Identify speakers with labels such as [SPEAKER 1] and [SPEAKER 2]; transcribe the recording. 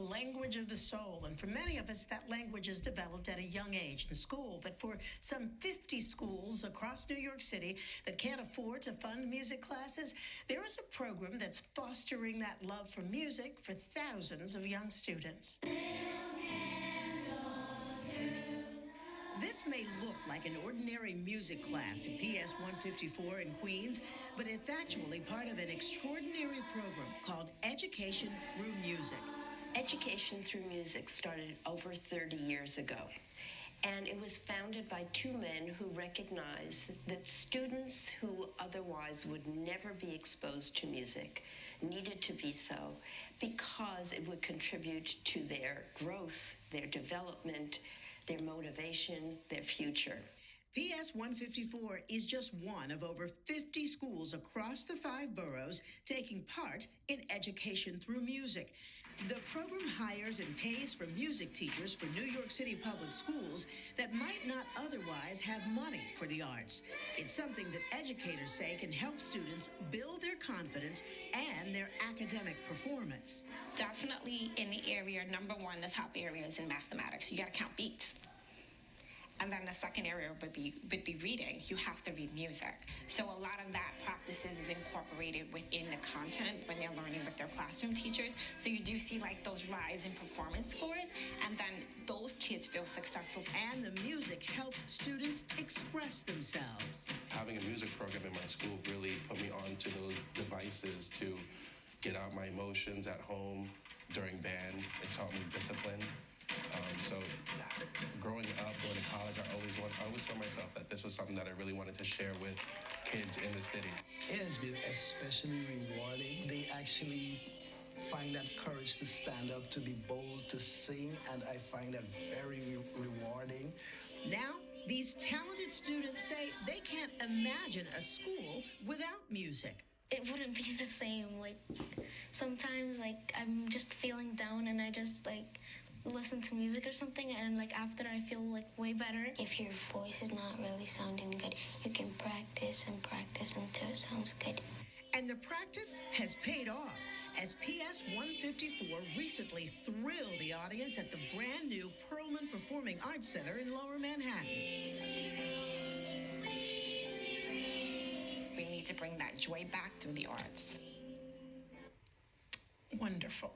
[SPEAKER 1] language of the soul, and for many of us, that language is developed at a young age in school. But for some 50 schools across New York City that can't afford to fund music classes, there is a program that's fostering that love for music for thousands of young students. This may look like an ordinary music class at PS 154 in Queens, but it's actually part of an extraordinary program called Education Through Music.
[SPEAKER 2] Education Through Music started over 30 years ago, and it was founded by two men who recognized that students who otherwise would never be exposed to music needed to be so because it would contribute to their growth, their development, their motivation, their future.
[SPEAKER 1] PS 154 is just one of over 50 schools across the 5 boroughs taking part in Education Through Music. The program hires and pays for music teachers for New York City public schools that might not otherwise have money for the arts. It's something that educators say can help students build their confidence and their academic performance.
[SPEAKER 3] Definitely in the area, number one, the top area is in mathematics. You got to count beats. And then the second area would be reading. You have to read music. So a lot of that practices is incorporated within the content when they're learning with their classroom teachers. So you do see like those rise in performance scores, and then those kids feel successful.
[SPEAKER 1] And the music helps students express themselves.
[SPEAKER 4] Having a music program in my school really put me onto those devices to get out my emotions at home during band. It taught me discipline. So growing up, going to college, I always told myself that this was something that I really wanted to share with kids in the city.
[SPEAKER 5] It has been especially rewarding. They actually find that courage to stand up, to be bold, to sing, and I find that very rewarding.
[SPEAKER 1] Now, these talented students say they can't imagine a school without music.
[SPEAKER 6] It wouldn't be the same. Like, sometimes, like, I'm just feeling down and I just, like, listen to music or something, and like after I feel like way better.
[SPEAKER 7] If your voice is not really sounding good, you can practice and practice until it sounds good.
[SPEAKER 1] And the practice has paid off, as PS 154 recently thrilled the audience at the brand new Perlman Performing Arts Center in Lower Manhattan.
[SPEAKER 3] We need to bring that joy back through the arts.
[SPEAKER 1] Wonderful.